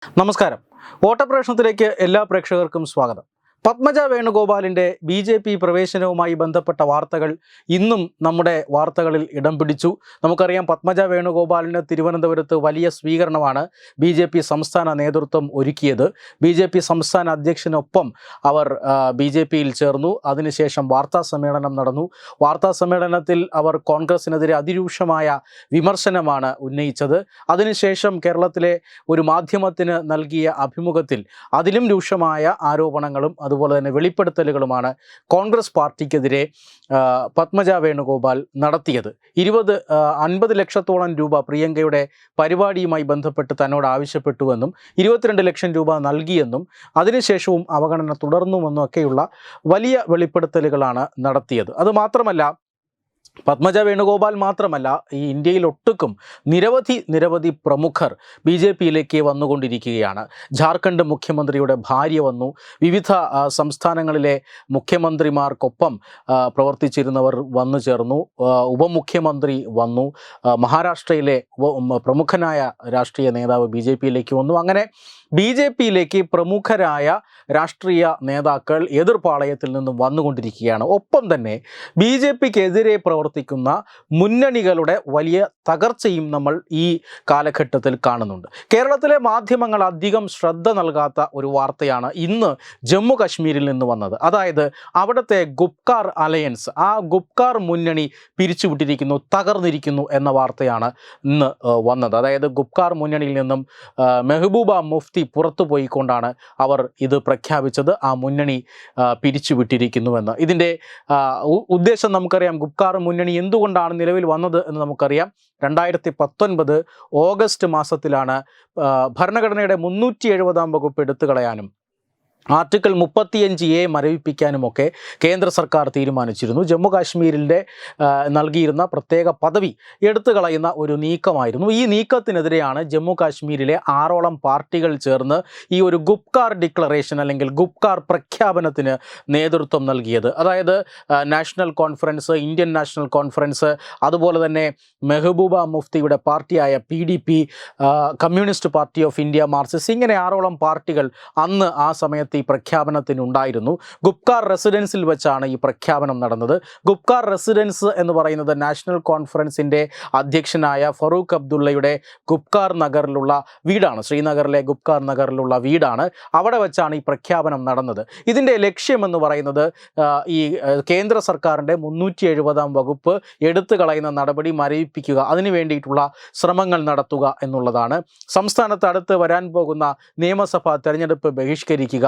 നമസ്കാരം. ഓട്ടപ്രേഷണത്തിലേക്ക് എല്ലാ പ്രേക്ഷകർക്കും സ്വാഗതം. പത്മജ വേണുഗോപാലിൻ്റെ BJP പ്രവേശനവുമായി ബന്ധപ്പെട്ട വാർത്തകൾ ഇന്നും നമ്മുടെ വാർത്തകളിൽ ഇടം പിടിച്ചു. നമുക്കറിയാം, പത്മജ വേണുഗോപാലിന് തിരുവനന്തപുരത്ത് വലിയ സ്വീകരണമാണ് BJP സംസ്ഥാന നേതൃത്വം ഒരുക്കിയത്. BJP സംസ്ഥാന അധ്യക്ഷനൊപ്പം അവർ BJPയിൽ ചേർന്നു. അതിനുശേഷം വാർത്താ സമ്മേളനം നടന്നു. വാർത്താ സമ്മേളനത്തിൽ അവർ കോൺഗ്രസിനെതിരെ അതിരൂക്ഷമായ വിമർശനമാണ് ഉന്നയിച്ചത്. അതിനുശേഷം കേരളത്തിലെ ഒരു മാധ്യമത്തിന് നൽകിയ അഭിമുഖത്തിൽ അതിലും രൂക്ഷമായ ആരോപണങ്ങളും അതുപോലെ തന്നെ വെളിപ്പെടുത്തലുകളുമാണ് കോൺഗ്രസ് പാർട്ടിക്കെതിരെ പത്മജ വേണുഗോപാൽ നടത്തിയത്. 50 ലക്ഷത്തോളം രൂപ പ്രിയങ്കയുടെ പരിപാടിയുമായി ബന്ധപ്പെട്ട് തന്നോട് ആവശ്യപ്പെട്ടുവെന്നും 22 ലക്ഷം രൂപ നൽകിയെന്നും അതിനുശേഷവും അവഗണന തുടർന്നുവെന്നും ഒക്കെയുള്ള വലിയ വെളിപ്പെടുത്തലുകളാണ് നടത്തിയത്. അതുമാത്രമല്ല, പത്മജ വേണുഗോപാൽ മാത്രമല്ല, ഈ ഇന്ത്യയിലൊട്ടുക്കും നിരവധി പ്രമുഖർ BJPയിലേക്ക് വന്നുകൊണ്ടിരിക്കുകയാണ്. ജാർഖണ്ഡ് മുഖ്യമന്ത്രിയുടെ ഭാര്യ വന്നു. വിവിധ സംസ്ഥാനങ്ങളിലെ മുഖ്യമന്ത്രിമാർക്കൊപ്പം പ്രവർത്തിച്ചിരുന്നവർ വന്നു ചേർന്നു. ഉപമുഖ്യമന്ത്രി വന്നു. മഹാരാഷ്ട്രയിലെ പ്രമുഖനായ രാഷ്ട്രീയ നേതാവ് BJPയിലേക്ക് വന്നു. അങ്ങനെ BJPയിലേക്ക് പ്രമുഖരായ രാഷ്ട്രീയ നേതാക്കൾ എതിർപ്പാളയത്തിൽ നിന്നും വന്നുകൊണ്ടിരിക്കുകയാണ്. ഒപ്പം തന്നെ BJPക്കെതിരെ പ്രവർത്തിക്കുന്ന മുന്നണികളുടെ വലിയ തകർച്ചയും നമ്മൾ ഈ കാലഘട്ടത്തിൽ കാണുന്നുണ്ട്. കേരളത്തിലെ മാധ്യമങ്ങൾ അധികം ശ്രദ്ധ നൽകാത്ത ഒരു വാർത്തയാണ് ഇന്ന് ജമ്മു കശ്മീരിൽ നിന്ന് വന്നത്. അതായത് അവിടുത്തെ ഗുപ്കാർ അലയൻസ്, ആ ഗുപ്കാർ മുന്നണി പിരിച്ചുവിട്ടിരിക്കുന്നു, തകർന്നിരിക്കുന്നു എന്ന വാർത്തയാണ് ഇന്ന് വന്നത്. അതായത് ഗുപ്കാർ മുന്നണിയിൽ നിന്നും മെഹബൂബ മുഫ്തി പുറത്തു പോയിക്കൊണ്ടാണ് അവർ ഇത് പ്രഖ്യാപിച്ചത്. ആ മുന്നണി പിരിച്ചുവിട്ടിരിക്കുന്നുവെന്ന്. ഇതിൻ്റെ ഉദ്ദേശം നമുക്കറിയാം. ഗുപ്കാർ മുന്നണി എന്തുകൊണ്ടാണ് നിലവിൽ വന്നത് എന്ന് നമുക്കറിയാം. 2019 ഓഗസ്റ്റ് മാസത്തിലാണ് ഭരണഘടനയുടെ 370 വകുപ്പ് എടുത്തു കളയാനും ആർട്ടിക്കിൾ 35A മരവിപ്പിക്കാനുമൊക്കെ കേന്ദ്ര സർക്കാർ തീരുമാനിച്ചിരുന്നു. ജമ്മു കാശ്മീരിൻ്റെ നൽകിയിരുന്ന പ്രത്യേക പദവി എടുത്തു കളയുന്ന ഒരു നീക്കമായിരുന്നു. ഈ നീക്കത്തിനെതിരെയാണ് ജമ്മു കാശ്മീരിലെ 6ഓളം പാർട്ടികൾ ചേർന്ന് ഈ ഒരു ഗുപ്കാർ ഡിക്ലറേഷൻ അല്ലെങ്കിൽ ഗുപ്കാർ പ്രഖ്യാപനത്തിന് നേതൃത്വം നൽകിയത്. അതായത് national conference, Indian national conference, അതുപോലെ തന്നെ മെഹബൂബ മുഫ്തിയുടെ പാർട്ടിയായ PDP, communist party of India, Marxist, ഇങ്ങനെ 6ഓളം പാർട്ടികൾ അന്ന് ആ സമയത്ത് ഈ പ്രഖ്യാപനത്തിനുണ്ടായിരുന്നു. ഗുപ്കാർ റെസിഡൻസിൽ വെച്ചാണ് ഈ പ്രഖ്യാപനം നടന്നത്. ഗുപ്കാർ റെസിഡൻസ് എന്ന് പറയുന്നത് നാഷണൽ കോൺഫറൻസിൻ്റെ അധ്യക്ഷനായ ഫറൂഖ് അബ്ദുള്ളയുടെ ഗുപ്കാർ നഗറിലുള്ള വീടാണ്. ശ്രീനഗറിലെ ഗുപ്കാർ നഗറിലുള്ള വീടാണ്. അവിടെ വെച്ചാണ് ഈ പ്രഖ്യാപനം നടന്നത്. ഇതിൻ്റെ ലക്ഷ്യമെന്ന് പറയുന്നത് ഈ കേന്ദ്ര സർക്കാരിൻ്റെ 370 വകുപ്പ് എടുത്തു കളയുന്ന നടപടി മരവിപ്പിക്കുക, അതിനു വേണ്ടിയിട്ടുള്ള ശ്രമങ്ങൾ നടത്തുക എന്നുള്ളതാണ്. സംസ്ഥാനത്ത് അടുത്ത് വരാൻ പോകുന്ന നിയമസഭാ തെരഞ്ഞെടുപ്പ് ബഹിഷ്കരിക്കുക,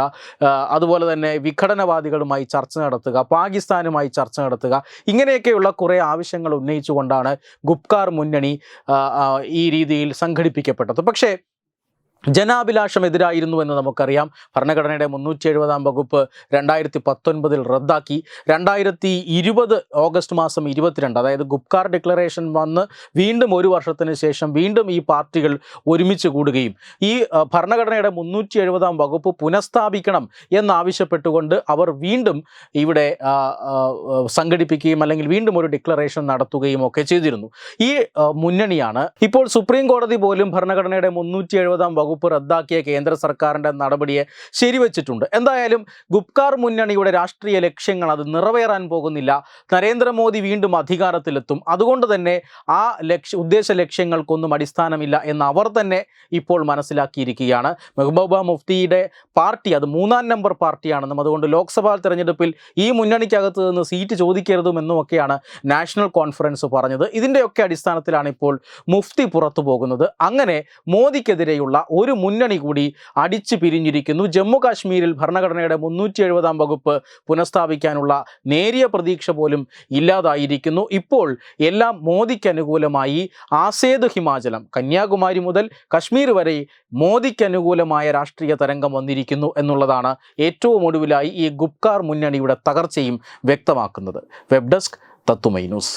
അതുപോലെ തന്നെ വിഘടനവാദികളുമായി ചർച്ച നടത്തുക, പാകിസ്ഥാനുമായി ചർച്ച നടത്തുക, ഇങ്ങനെയൊക്കെയുള്ള കുറേ ആവശ്യങ്ങൾ ഉന്നയിച്ചുകൊണ്ടാണ് ഗുപ്കാർ മുന്നണി ഈ രീതിയിൽ സംഘടിപ്പിക്കപ്പെട്ടത്. പക്ഷേ ജനാഭിലാഷം എതിരായിരുന്നു എന്ന് നമുക്കറിയാം. ഭരണഘടനയുടെ 370 വകുപ്പ് 2019 റദ്ദാക്കി. 2020 ഓഗസ്റ്റ് മാസം 22, അതായത് ഗുപ്കാർ ഡിക്ലറേഷൻ വന്ന് വീണ്ടും ഒരു വർഷത്തിന് ശേഷം വീണ്ടും ഈ പാർട്ടികൾ ഒരുമിച്ച് കൂടുകയും ഈ ഭരണഘടനയുടെ 370 വകുപ്പ് പുനഃസ്ഥാപിക്കണം എന്നാവശ്യപ്പെട്ടുകൊണ്ട് അവർ വീണ്ടും ഇവിടെ സംഘടിപ്പിക്കുകയും അല്ലെങ്കിൽ വീണ്ടും ഒരു ഡിക്ലറേഷൻ നടത്തുകയും ഒക്കെ ചെയ്തിരുന്നു. ഈ മുന്നണിയാണ് ഇപ്പോൾ സുപ്രീം കോടതി പോലും ഭരണഘടനയുടെ 370 വകുപ്പ് റദ്ദാക്കിയ കേന്ദ്ര സർക്കാരിൻ്റെ നടപടിയെ ശരിവച്ചിട്ടുണ്ട്. എന്തായാലും ഗുപ്കാർ മുന്നണിയുടെ രാഷ്ട്രീയ ലക്ഷ്യങ്ങൾ അത് നിറവേറാൻ പോകുന്നില്ല. നരേന്ദ്രമോദി വീണ്ടും അധികാരത്തിലെത്തും. അതുകൊണ്ട് തന്നെ ആ ഉദ്ദേശ ലക്ഷ്യങ്ങൾക്കൊന്നും അടിസ്ഥാനമില്ല എന്ന് അവർ തന്നെ ഇപ്പോൾ മനസ്സിലാക്കിയിരിക്കുകയാണ്. മെഹബൂബ മുഫ്തിയുടെ പാർട്ടി അത് 3-ാം നമ്പർ പാർട്ടിയാണെന്നും അതുകൊണ്ട് ലോക്സഭാ തെരഞ്ഞെടുപ്പിൽ ഈ മുന്നണിക്കകത്ത് നിന്ന് സീറ്റ് ചോദിക്കരുതുമെന്നുമൊക്കെയാണ് നാഷണൽ കോൺഫറൻസ് പറഞ്ഞത്. ഇതിൻ്റെയൊക്കെ അടിസ്ഥാനത്തിലാണ് ഇപ്പോൾ മുഫ്തി പുറത്തു പോകുന്നത്. അങ്ങനെ മോദിക്കെതിരെയുള്ള ഒരു മുന്നണി കൂടി അടിച്ചു പിരിഞ്ഞിരിക്കുന്നു. ജമ്മു കാശ്മീരിൽ ഭരണഘടനയുടെ 370 വകുപ്പ് പുനഃസ്ഥാപിക്കാനുള്ള നേരിയ പ്രതീക്ഷ പോലും ഇല്ലാതായിരിക്കുന്നു. ഇപ്പോൾ എല്ലാം മോദിക്ക് അനുകൂലമായി ആസേതു ഹിമാചലം, കന്യാകുമാരി മുതൽ കശ്മീർ വരെ മോദിക്ക് അനുകൂലമായ രാഷ്ട്രീയ തരംഗം വന്നിരിക്കുന്നു എന്നുള്ളതാണ് ഏറ്റവും ഒടുവിലായി ഈ ഗുപ്കാർ മുന്നണിയുടെ തകർച്ചയും വ്യക്തമാക്കുന്നത്. വെബ് ഡെസ്ക് തത്തുമൈ ന്യൂസ്.